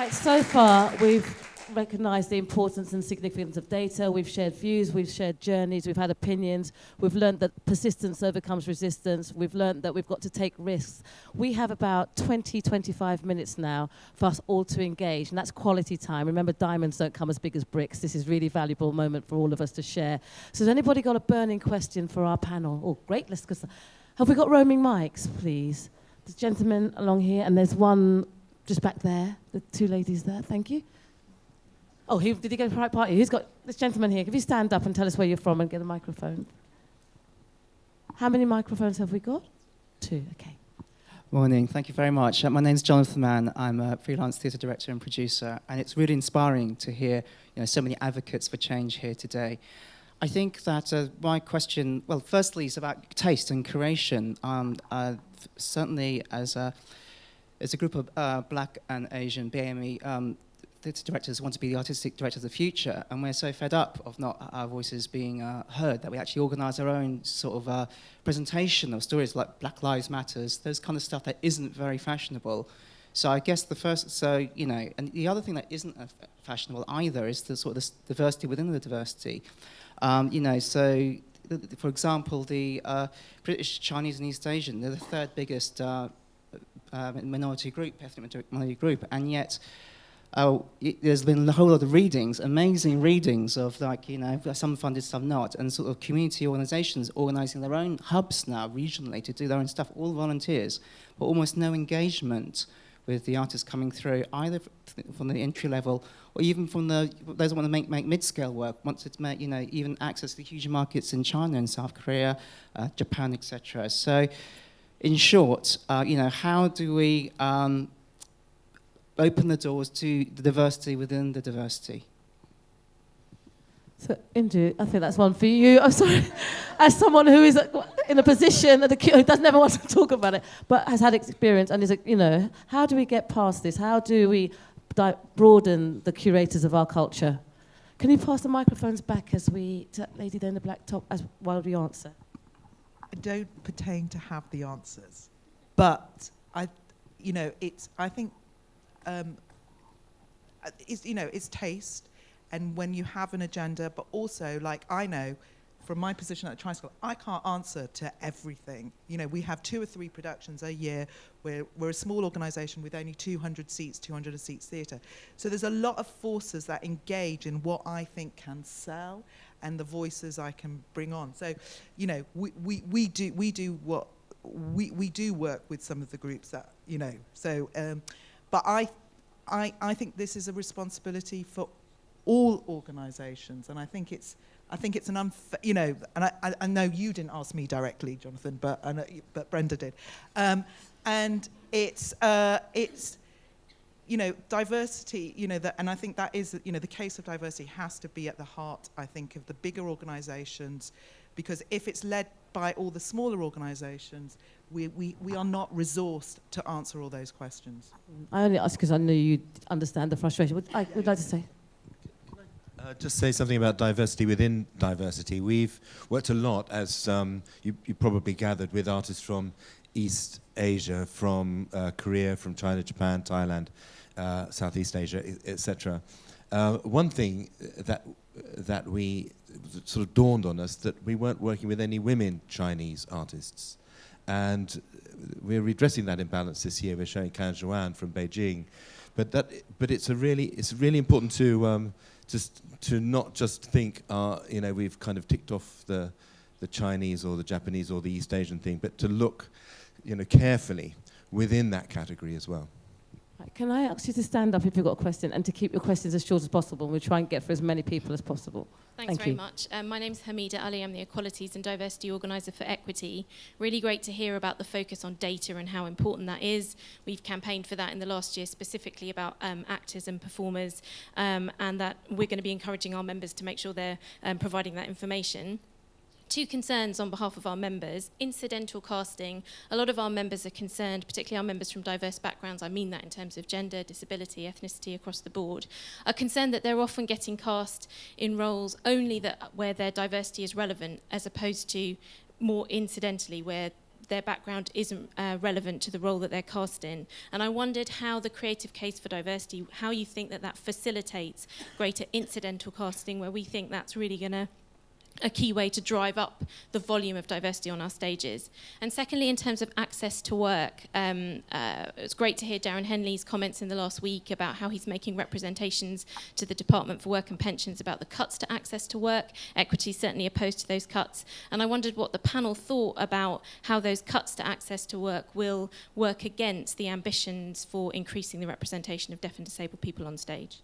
Right, so far we've recognised the importance and significance of data, we've shared views, we've shared journeys, we've had opinions, we've learned that persistence overcomes resistance, we've learned that we've got to take risks. We have about 25 minutes now for us all to engage, and that's quality time. Remember, diamonds don't come as big as bricks. This is really valuable moment for all of us to share. So has anybody got a burning question for our panel? Oh, great, let's go. Have we got roaming mics, please? There's a gentleman along here, and there's one just back there, the two ladies there, thank you. Oh, did he go to the right party? Who's got this gentleman here? Can you stand up and tell us where you're from and get a microphone? How many microphones have we got? 2, okay. Morning, thank you very much. My name's Jonathan Mann. I'm a freelance theatre director and producer, and it's really inspiring to hear so many advocates for change here today. I think that my question, well, firstly, is about taste and curation. Certainly, as a group of Black and Asian BAME theatre directors want to be the artistic directors of the future, and we're so fed up of not our voices being heard that we actually organise our own sort of presentation of stories like Black Lives Matters, those kind of stuff that isn't very fashionable. So I guess and the other thing that isn't fashionable either is the sort of the diversity within the diversity. For example, the British, Chinese and East Asian, they're the third biggest minority group, ethnic minority group, and yet there's been a whole lot of readings, amazing readings of some funded, some not, and sort of community organisations organising their own hubs now regionally to do their own stuff, all volunteers, but almost no engagement with the artists coming through, either from the entry level or even from those who want to make mid-scale work, want to make even access to the huge markets in China and South Korea, Japan, etc. So, in short, how do we open the doors to the diversity within the diversity? So, Indu, I think that's one for you. I'm sorry. As someone who is in a position who doesn't ever want to talk about it, but has had experience and is, how do we get past this? How do we broaden the curators of our culture? Can you pass the microphones back to that lady there in the black top while we answer? I don't pertain to have the answers, but it's taste, and when you have an agenda, but also, I know from my position at the Tricycle, I can't answer to everything. We have 2 or 3 productions a year. We're a small organisation with only 200 seats theatre. So there's a lot of forces that engage in what I think can sell and the voices I can bring on. So, we do work with some of the groups that, So, but I think this is a responsibility for all organisations, and I think it's an unfair, and I know you didn't ask me directly, Jonathan, but Brenda did, and it's diversity, and I think that is, the case of diversity has to be at the heart, I think, of the bigger organisations, because if it's led by all the smaller organisations, we are not resourced to answer all those questions. I only ask because I know you understand the frustration. I would like to say. Just say something about diversity within diversity. We've worked a lot, as you probably gathered, with artists from East Asia, from Korea, from China, Japan, Thailand, Southeast Asia, etc. One thing that we sort of dawned on us, that we weren't working with any women Chinese artists, and we're redressing that imbalance this year. We're showing Kan Zhuan from Beijing, but it's really important to not just think we've kind of ticked off the Chinese or the Japanese or the East Asian thing, but to look carefully within that category as well. Right, can I ask you to stand up if you've got a question, and to keep your questions as short as possible, and we'll try and get for as many people as possible. Thanks very much. My name's Hamida Ali. I'm the Equalities and Diversity Organiser for Equity. Really great to hear about the focus on data and how important that is. We've campaigned for that in the last year, specifically about actors and performers, and that we're going to be encouraging our members to make sure they're providing that information. 2 concerns on behalf of our members. Incidental casting. A lot of our members are concerned, particularly our members from diverse backgrounds, I mean that in terms of gender, disability, ethnicity across the board, are concerned that they're often getting cast in roles only where their diversity is relevant, as opposed to more incidentally where their background isn't relevant to the role that they're cast in. And I wondered how the creative case for diversity, how you think that facilitates greater incidental casting, where we think that's really going to a key way to drive up the volume of diversity on our stages. And secondly, in terms of access to work, it's great to hear Darren Henley's comments in the last week about how he's making representations to the Department for Work and Pensions about the cuts to access to work. Equity is certainly opposed to those cuts. And I wondered what the panel thought about how those cuts to access to work will work against the ambitions for increasing the representation of deaf and disabled people on stage.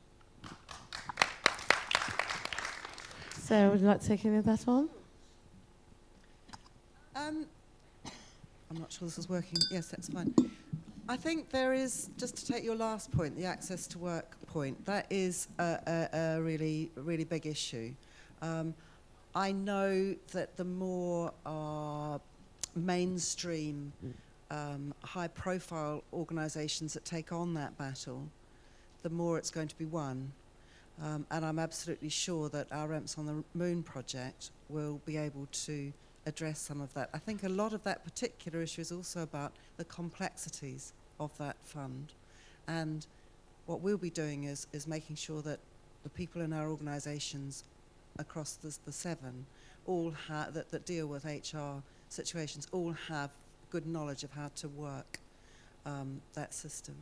Sarah, would you like to take any of that on? I'm not sure this is working. Yes, that's fine. I think there is, just to take your last point, the access to work point, that is a really, really big issue. I know that the more mainstream, high-profile organisations that take on that battle, the more it's going to be won. And I'm absolutely sure that our Ramps on the Moon project will be able to address some of that. I think a lot of that particular issue is also about the complexities of that fund. And what we'll be doing is making sure that the people in our organisations across the 7 all that deal with HR situations all have good knowledge of how to work that system.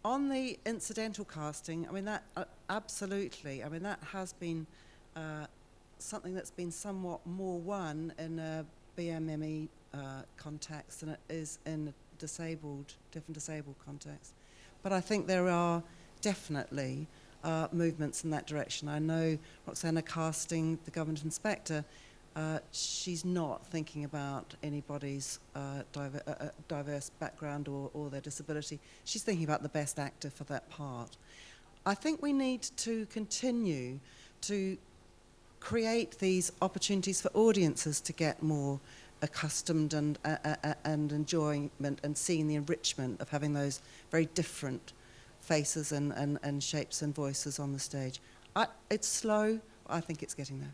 On the incidental casting, I mean, that absolutely, I mean, that has been something that's been somewhat more won in a BMME context than it is in a different disabled context. But I think there are definitely movements in that direction. I know Roxana Casting, the government inspector, she's not thinking about anybody's diverse background or their disability. She's thinking about the best actor for that part. I think we need to continue to create these opportunities for audiences to get more accustomed and enjoyment and seeing the enrichment of having those very different faces and shapes and voices on the stage. It's slow, but I think it's getting there.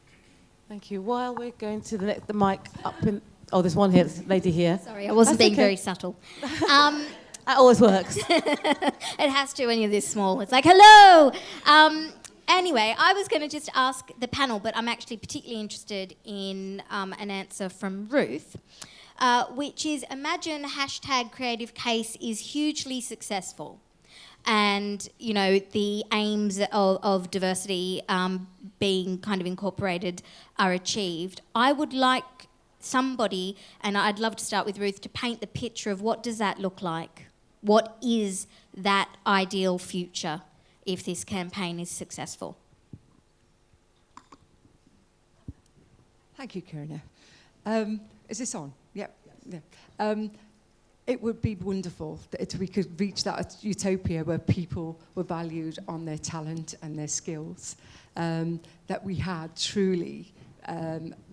Thank you. While we're going to the mic up in... Oh, there's one here, this lady here. Sorry, I wasn't being very subtle. That always works. It has to when you're this small. It's like, hello! Anyway, I was going to just ask the panel, but I'm actually particularly interested in an answer from Ruth, which is, imagine #creative case is hugely successful. And, you know, the aims of diversity being kind of incorporated are achieved. I would like somebody, and I'd love to start with Ruth, to paint the picture of what does that look like? What is that ideal future if this campaign is successful? Thank you, Karina. Is this on? Yep. Yeah. It would be wonderful that we could reach that utopia where people were valued on their talent and their skills, that we had truly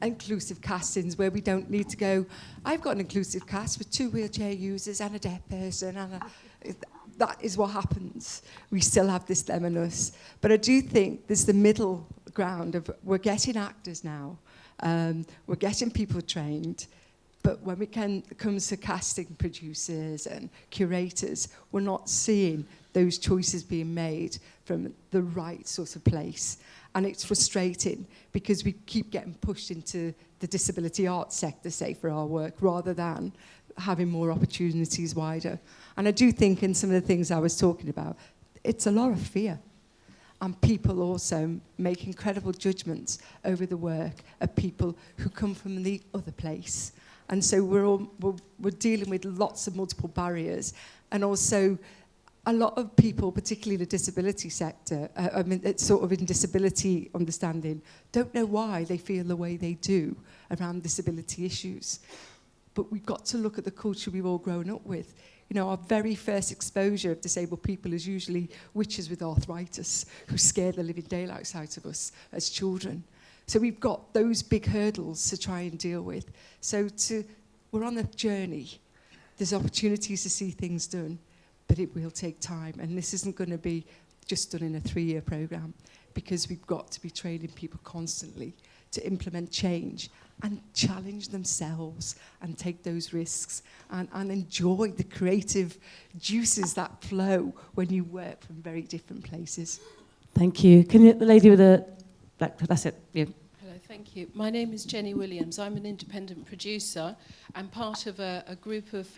inclusive castings where we don't need to go, I've got an inclusive cast with 2 wheelchair users and a deaf person, and that is what happens. We still have this them and us. But I do think there's the middle ground of we're getting actors now, we're getting people trained, but when it comes to casting producers and curators, we're not seeing those choices being made from the right sort of place. And it's frustrating because we keep getting pushed into the disability arts sector, say, for our work, rather than having more opportunities wider. And I do think in some of the things I was talking about, it's a lot of fear. And people also make incredible judgments over the work of people who come from the other place. And so we're dealing with lots of multiple barriers, and also a lot of people, particularly in the disability sector, it's sort of in disability understanding, don't know why they feel the way they do around disability issues. But we've got to look at the culture we've all grown up with. You know, our very first exposure of disabled people is usually witches with arthritis who scare the living daylights out of us as children. So we've got those big hurdles to try and deal with. So we're on a journey. There's opportunities to see things done, but it will take time. And this isn't going to be just done in a 3-year programme, because we've got to be training people constantly to implement change and challenge themselves and take those risks and enjoy the creative juices that flow when you work from very different places. Thank you. Can you, the lady with the black, that's it. Yeah. Hello, thank you. My name is Jenny Williams. I'm an independent producer and part of a group of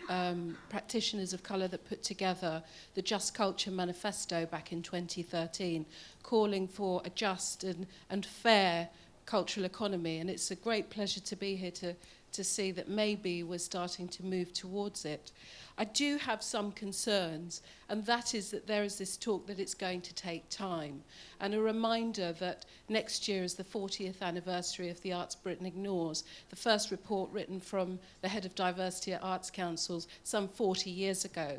practitioners of colour that put together the Just Culture Manifesto back in 2013, calling for a just and fair cultural economy. And it's a great pleasure to be here to see that maybe we're starting to move towards it. I do have some concerns, and that is that there is this talk that it's going to take time, and a reminder that next year is the 40th anniversary of The Arts Britain Ignores, the first report written from the head of diversity at Arts Councils some 40 years ago.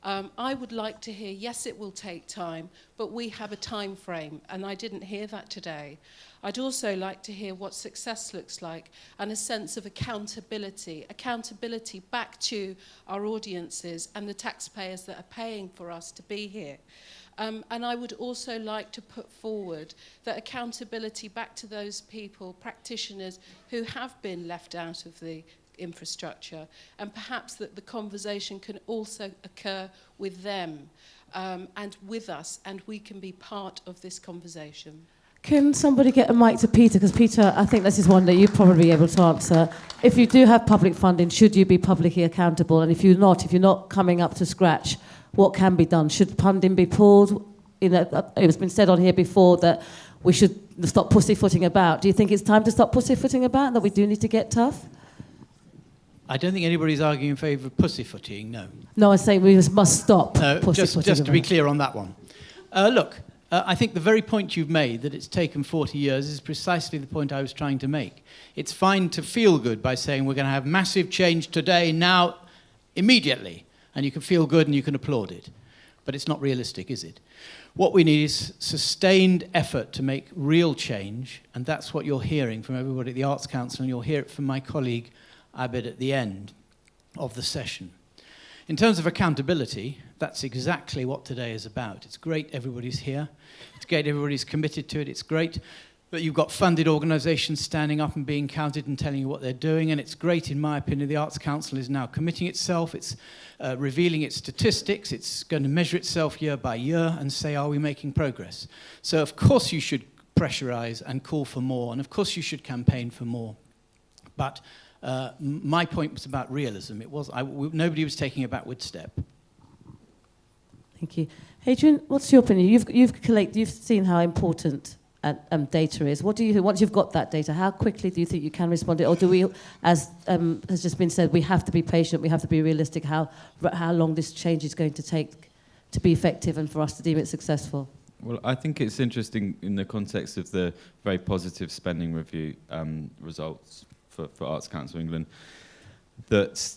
I would like to hear, yes, it will take time, but we have a time frame, and I didn't hear that today. I'd also like to hear what success looks like and a sense of accountability back to our audiences and the taxpayers that are paying for us to be here. And I would also like to put forward that accountability back to those people, practitioners, who have been left out of the infrastructure, and perhaps that the conversation can also occur with them and with us, and we can be part of this conversation. Can somebody get a mic to Peter? Because Peter, I think this is one that you'd probably be able to answer. If you do have public funding, should you be publicly accountable? And if you're not coming up to scratch, what can be done? Should funding be pulled? You know, it has been said on here before that we should stop pussyfooting about. Do you think it's time to stop pussyfooting about, that we do need to get tough? I don't think anybody's arguing in favour of pussyfooting, no. No, I say we must stop pussyfooting. Just to be clear on that one. I think the very point you've made, that it's taken 40 years, is precisely the point I was trying to make. It's fine to feel good by saying we're going to have massive change today, now, immediately, and you can feel good and you can applaud it. But it's not realistic, is it? What we need is sustained effort to make real change, and that's what you're hearing from everybody at the Arts Council, and you'll hear it from my colleague Abid at the end of the session. In terms of accountability, that's exactly what today is about. It's great everybody's here. It's great everybody's committed to it. It's great that you've got funded organisations standing up and being counted and telling you what they're doing. And it's great, in my opinion, the Arts Council is now committing itself. It's revealing its statistics. It's going to measure itself year by year and say, are we making progress? So, of course, you should pressurise and call for more. And, of course, you should campaign for more. But my point was about realism. Nobody was taking a backward step. Thank you. Adrian, what's your opinion? You've seen how important data is. What do you think? Once you've got that data, how quickly do you think you can respond? Or do we, as has just been said, we have to be patient, we have to be realistic, how long this change is going to take to be effective and for us to deem it successful? Well, I think it's interesting in the context of the very positive spending review results for Arts Council England, that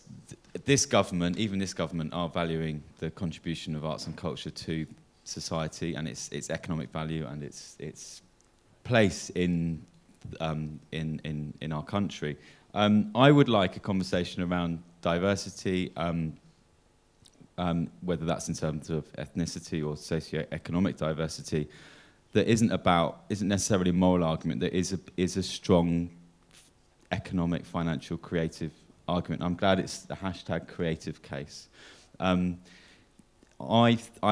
this government, even this government, are valuing the contribution of arts and culture to society and its economic value and its place in our country. I would like a conversation around diversity, whether that's in terms of ethnicity or socio-economic diversity, that isn't necessarily a moral argument, that is a strong economic, financial, creative argument. I'm glad it's the hashtag creative case. I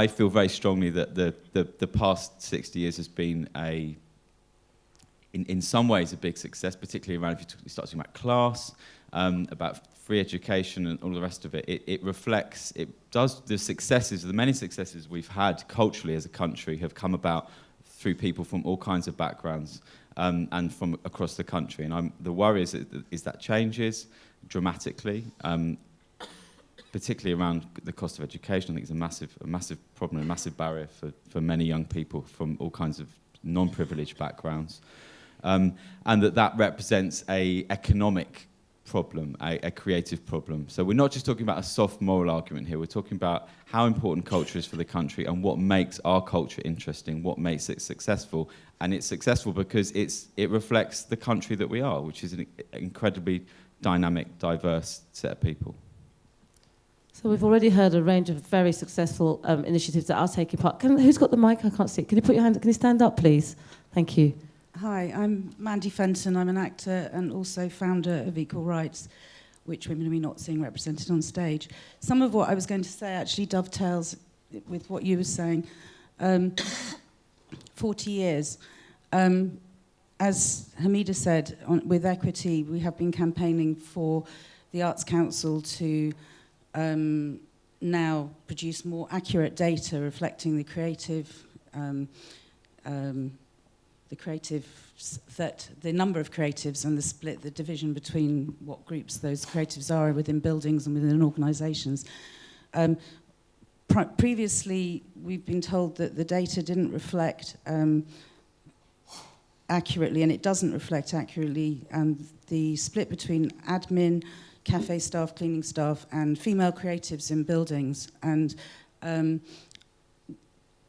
feel very strongly that the past 60 years has been in some ways a big success, particularly around if you start talking about class, about free education and all the rest of it. It reflects, the many successes we've had culturally as a country have come about through people from all kinds of backgrounds and from across the country. And the worry is that changes dramatically, particularly around the cost of education. I think it's a massive problem, a massive barrier for many young people from all kinds of non-privileged backgrounds. And that represents an economic problem, a creative problem. So we're not just talking about a soft moral argument here, we're talking about how important culture is for the country and what makes our culture interesting, what makes it successful. And it's successful because it reflects the country that we are, which is an incredibly dynamic, diverse set of people. So we've already heard a range of very successful initiatives that are taking part. Who's got the mic? I can't see. Can you put your hand up? Can you stand up, please? Thank you. Hi, I'm Mandy Fenton. I'm an actor and also founder of Equal Rights, which women are not seeing represented on stage. Some of what I was going to say actually dovetails with what you were saying. 40 years. As Hamida said, with Equity, we have been campaigning for the Arts Council to now produce more accurate data reflecting the the number of creatives and the division between what groups those creatives are within buildings and within organisations. Previously, we've been told that the data didn't reflect accurately, and it doesn't reflect accurately, the split between admin, cafe staff, cleaning staff, and female creatives in buildings. And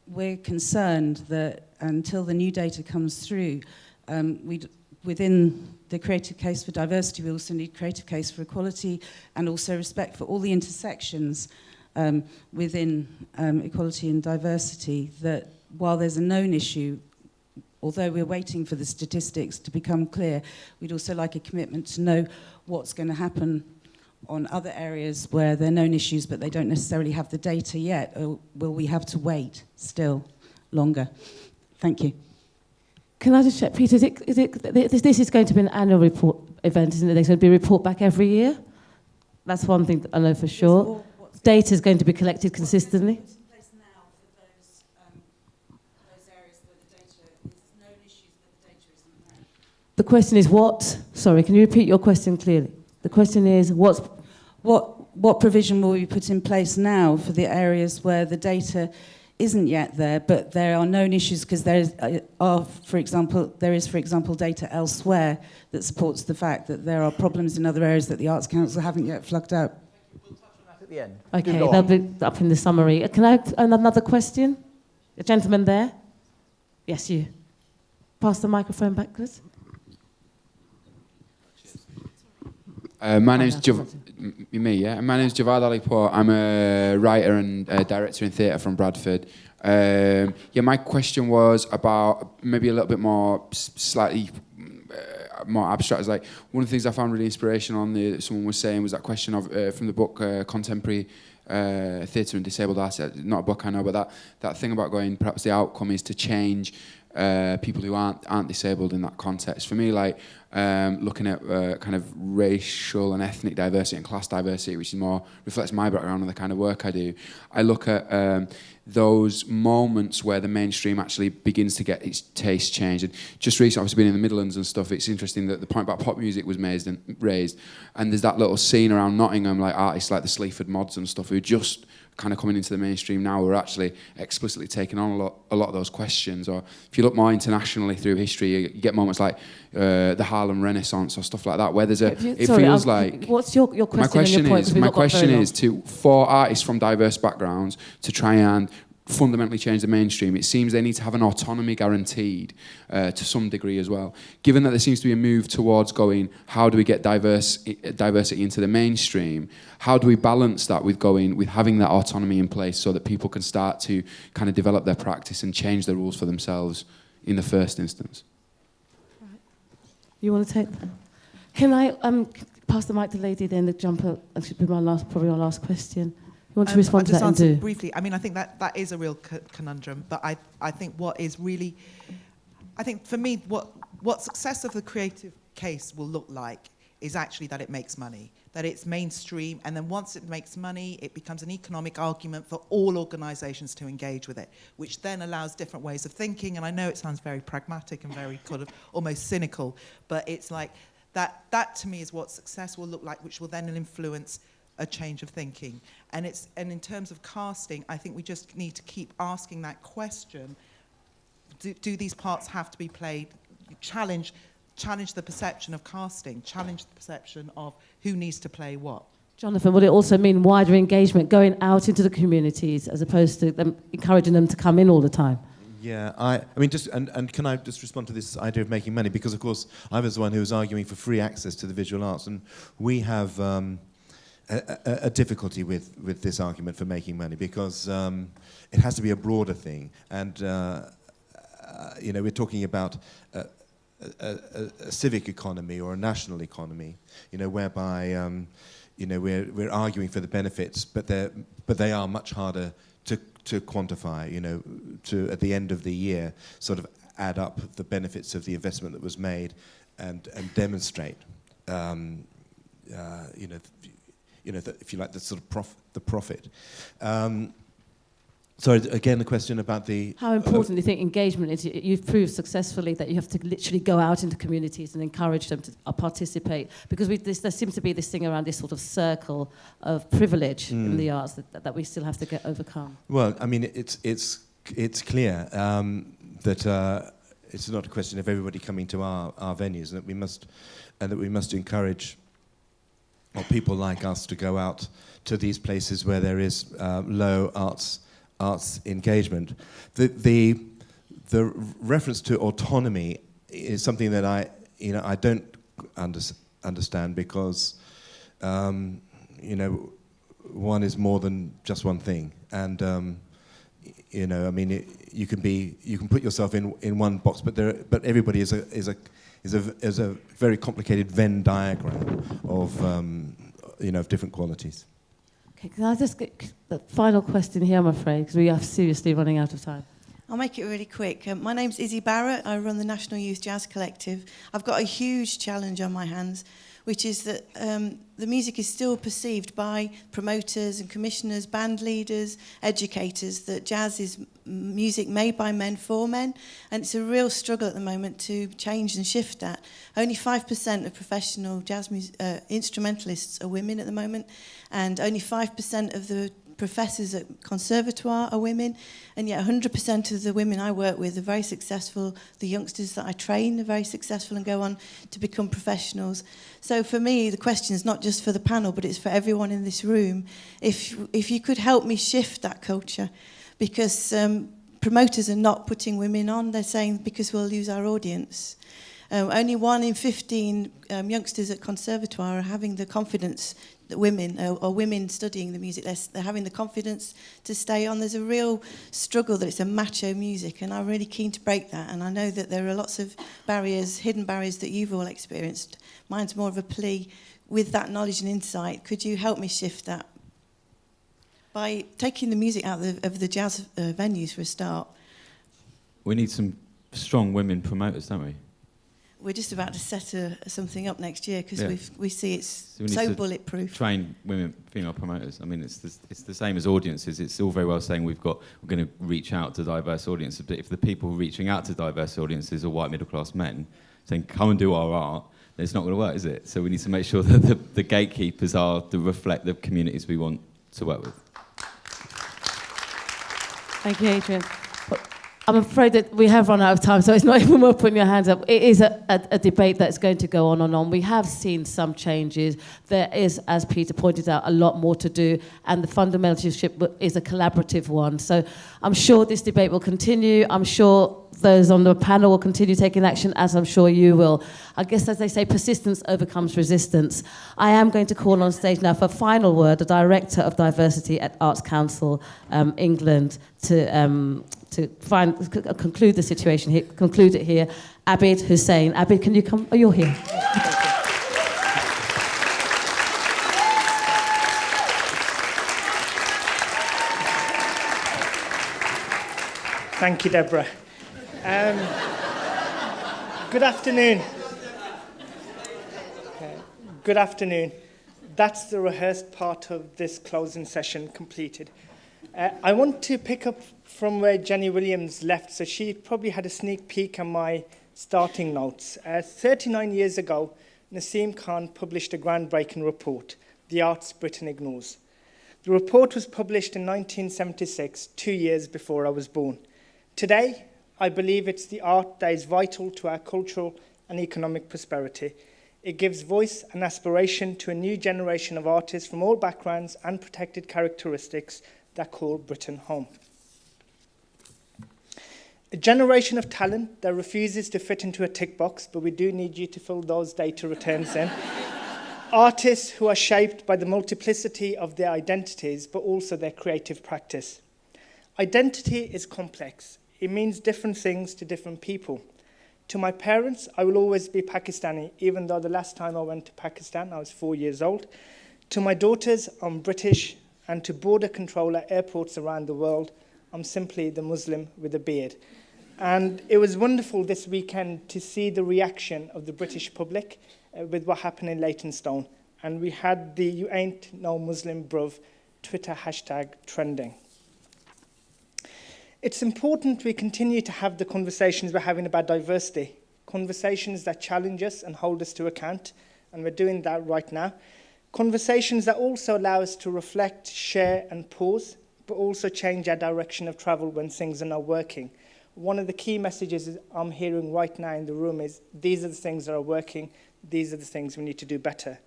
we're concerned that until the new data comes through, within the creative case for diversity, we also need creative case for equality and also respect for all the intersections within equality and diversity, that while there's a known issue, although we're waiting for the statistics to become clear, we'd also like a commitment to know what's going to happen on other areas where there are known issues but they don't necessarily have the data yet, or will we have to wait still longer? Thank you. Can I just check, Peter, this is going to be an annual report event, isn't it? There's going to be a report back every year? That's one thing that I know for sure. Data is going to be collected consistently. The question is what? Sorry, can you repeat your question clearly? The question is what provision will we put in place now for the areas where the data isn't yet there, but there are known issues because there is, for example, data elsewhere that supports the fact that there are problems in other areas that the Arts Council haven't yet flagged out. We'll touch on that at the end. Okay, that'll be up in the summary. Can I have another question? A gentleman there? Yes, you. Pass the microphone backwards. My name's Javad Alipour. I'm a writer and director in theatre from Bradford. My question was about maybe a little bit more, slightly more abstract. It's like one of the things I found really inspirational on someone was saying was that question of from the book Contemporary Theatre and Disabled Artists. Not a book I know, but that thing about going, perhaps the outcome is to change people who aren't disabled in that context. For me, like looking at kind of racial and ethnic diversity and class diversity, which is more reflects my background and the kind of work I do, I look at those moments where the mainstream actually begins to get its taste changed. And just recently, obviously been in the Midlands and stuff, it's interesting that the point about pop music was raised, and there's that little scene around Nottingham, like artists like the Sleaford Mods and stuff, who just kind of coming into the mainstream now, we're actually explicitly taking on a lot of those questions. Or if you look more internationally through history, you get moments like the Harlem Renaissance or stuff like that, where there's feels like... What's your question? My question is for artists from diverse backgrounds to try and fundamentally change the mainstream, it seems they need to have an autonomy guaranteed to some degree as well. Given that there seems to be a move towards going, how do we get diversity into the mainstream? How do we balance that with having that autonomy in place so that people can start to kind of develop their practice and change the rules for themselves in the first instance? Right. You want to take that? Can I pass the mic to the lady then, the jumper? That should be probably my last question. You want to respond to that and do? Briefly. I mean, I think that is a real conundrum, but I think what is really... I think for me, what success of the creative case will look like is actually that it makes money, that it's mainstream, and then once it makes money, it becomes an economic argument for all organisations to engage with it, which then allows different ways of thinking. And I know it sounds very pragmatic and very kind of almost cynical, but it's like that to me is what success will look like, which will then influence a change of thinking. And in terms of casting, I think we just need to keep asking that question. Do these parts have to be played? Challenge the perception of casting, challenge the perception of who needs to play what. Jonathan, would it also mean wider engagement, going out into the communities as opposed to them encouraging them to come in all the time? Yeah, I mean, and can I just respond to this idea of making money? Because, of course, I was the one who was arguing for free access to the visual arts, and we have a difficulty with this argument for making money, because it has to be a broader thing. And, we're talking about a civic economy or a national economy, whereby we're arguing for the benefits, but they are much harder to quantify. To at the end of the year, sort of add up the benefits of the investment that was made, and demonstrate, if you like, the sort of the profit. Sorry, again, the question about the... How important do you think engagement is? You've proved successfully that you have to literally go out into communities and encourage them to participate, because there seems to be this thing around this sort of circle of privilege in the arts that we still have to overcome. Well, I mean, it's clear that it's not a question of everybody coming to our venues, and that we must encourage people like us to go out to these places where there is low arts engagement. The reference to autonomy is something that I don't understand, because one is more than just one thing, and I mean, you can put yourself in one box, but everybody is a very complicated Venn diagram of different qualities. Okay, can I just get the final question here, I'm afraid, because we are seriously running out of time. I'll make it really quick. My name's Izzy Barrett. I run the National Youth Jazz Collective. I've got a huge challenge on my hands, which is that the music is still perceived by promoters and commissioners, band leaders, educators, that jazz is music made by men for men, and it's a real struggle at the moment to change and shift that. Only 5% of professional jazz instrumentalists are women at the moment, and only 5% of the professors at conservatoire are women, and yet 100% of the women I work with are very successful. The youngsters that I train are very successful and go on to become professionals. So for me, the question is not just for the panel, but it's for everyone in this room. If you could help me shift that culture, because promoters are not putting women on. They're saying because we'll lose our audience. Only 1 in 15 youngsters at conservatoire are having the confidence that women, or women studying the music, they're having the confidence to stay on. There's a real struggle that it's a macho music, and I'm really keen to break that. And I know that there are lots of barriers, hidden barriers that you've all experienced. Mine's more of a plea. With that knowledge and insight, could you help me shift that? By taking the music out of the jazz venues for a start. We need some strong women promoters, don't we? We're just about to set something up next year, because we see it's so bulletproof. Train women, female promoters. I mean, it's the same as audiences. It's all very well saying we're going to reach out to diverse audiences, but if the people reaching out to diverse audiences are white middle class men saying come and do our art, then it's not going to work, is it? So we need to make sure that the gatekeepers reflect the communities we want to work with. Thank you, Adrian. I'm afraid that we have run out of time, so it's not even worth putting your hands up. It is a debate that's going to go on and on. We have seen some changes. There is, as Peter pointed out, a lot more to do, and the fundamentalship is a collaborative one. So I'm sure this debate will continue. I'm sure those on the panel will continue taking action, as I'm sure you will. I guess, as they say, persistence overcomes resistance. I am going to call on stage now for a final word, the Director of Diversity at Arts Council England, to conclude the situation here, conclude it here. Abid Hussain. Abid, can you come? Oh, you're here. Thank you, Deborah. Good afternoon. Good afternoon. That's the rehearsed part of this closing session completed. I want to pick up from where Jenny Williams left, so she probably had a sneak peek at my starting notes. 39 years ago, Naseem Khan published a groundbreaking report, The Arts Britain Ignores. The report was published in 1976, 2 years before I was born. Today, I believe it's the art that is vital to our cultural and economic prosperity. It gives voice and aspiration to a new generation of artists from all backgrounds and protected characteristics that call Britain home. A generation of talent that refuses to fit into a tick box, but we do need you to fill those data returns in. Artists who are shaped by the multiplicity of their identities, but also their creative practice. Identity is complex. It means different things to different people. To my parents, I will always be Pakistani, even though the last time I went to Pakistan, I was 4 years old. To my daughters, I'm British, and to border control at airports around the world, I'm simply the Muslim with a beard. And it was wonderful this weekend to see the reaction of the British public with what happened in Leytonstone. And we had the You Ain't No Muslim Bruv Twitter hashtag trending. It's important we continue to have the conversations we're having about diversity, conversations that challenge us and hold us to account, and we're doing that right now. Conversations that also allow us to reflect, share and pause, but also change our direction of travel when things are not working. One of the key messages I'm hearing right now in the room is these are the things that are working, these are the things we need to do better.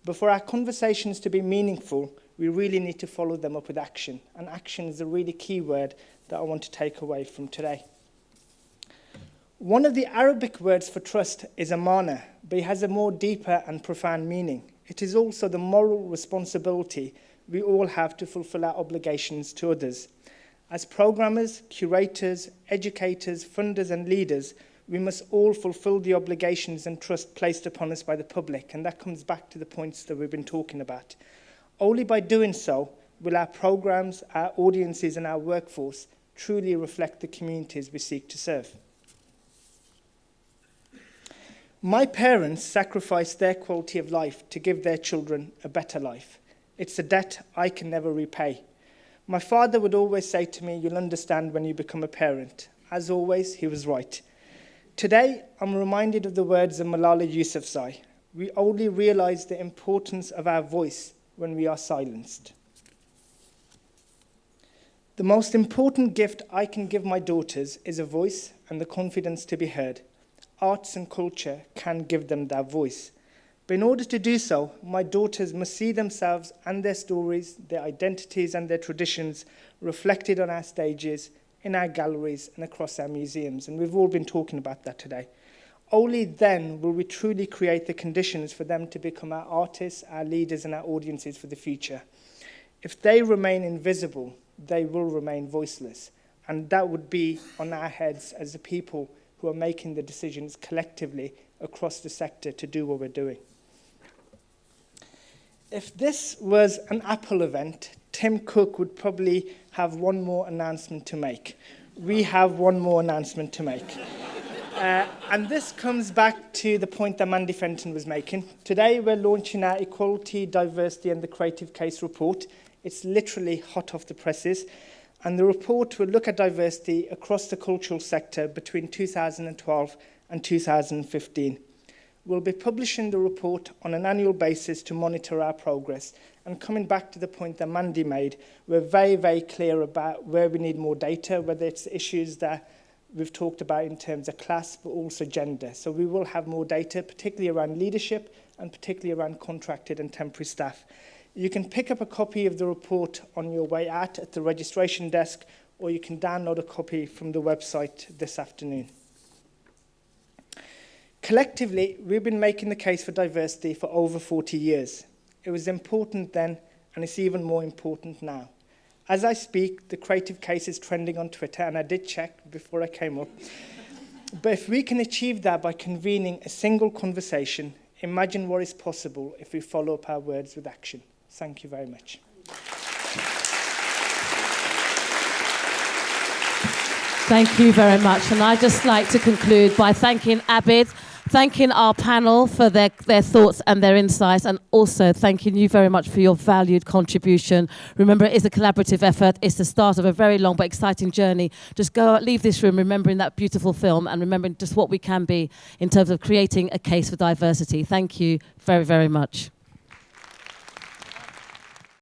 But for our conversations to be meaningful, we really need to follow them up with action. And action is a really key word that I want to take away from today. One of the Arabic words for trust is amana, but it has a more deeper and profound meaning. It is also the moral responsibility we all have to fulfill our obligations to others. As programmers, curators, educators, funders and leaders, we must all fulfill the obligations and trust placed upon us by the public, and that comes back to the points that we've been talking about. Only by doing so will our programs, our audiences and our workforce truly reflect the communities we seek to serve. My parents sacrificed their quality of life to give their children a better life. It's a debt I can never repay. My father would always say to me, you'll understand when you become a parent. As always, he was right. Today, I'm reminded of the words of Malala Yousafzai. We only realize the importance of our voice when we are silenced. The most important gift I can give my daughters is a voice and the confidence to be heard. Arts and culture can give them that voice. But in order to do so, my daughters must see themselves and their stories, their identities and their traditions reflected on our stages, in our galleries and across our museums. And we've all been talking about that today. Only then will we truly create the conditions for them to become our artists, our leaders and our audiences for the future. If they remain invisible, they will remain voiceless. And that would be on our heads as the people who are making the decisions collectively across the sector to do what we're doing. If this was an Apple event, Tim Cook would probably have one more announcement to make. We have one more announcement to make. And this comes back to the point that Mandy Fenton was making. Today we're launching our Equality, Diversity and the Creative Case report. It's literally hot off the presses. And the report will look at diversity across the cultural sector between 2012 and 2015. We'll be publishing the report on an annual basis to monitor our progress. And coming back to the point that Mandy made, we're very, very clear about where we need more data, whether it's issues that we've talked about in terms of class, but also gender. So we will have more data, particularly around leadership and particularly around contracted and temporary staff. You can pick up a copy of the report on your way out at the registration desk, or you can download a copy from the website this afternoon. Collectively, we've been making the case for diversity for over 40 years. It was important then, and it's even more important now. As I speak, the creative case is trending on Twitter, and I did check before I came up. But if we can achieve that by convening a single conversation, imagine what is possible if we follow up our words with action. Thank you very much. Thank you very much. And I'd just like to conclude by thanking Abid, thanking our panel for their thoughts and their insights, and also thanking you very much for your valued contribution. Remember, it is a collaborative effort. It's the start of a very long but exciting journey. Just go out, leave this room remembering that beautiful film and remembering just what we can be in terms of creating a case for diversity. Thank you very, very much.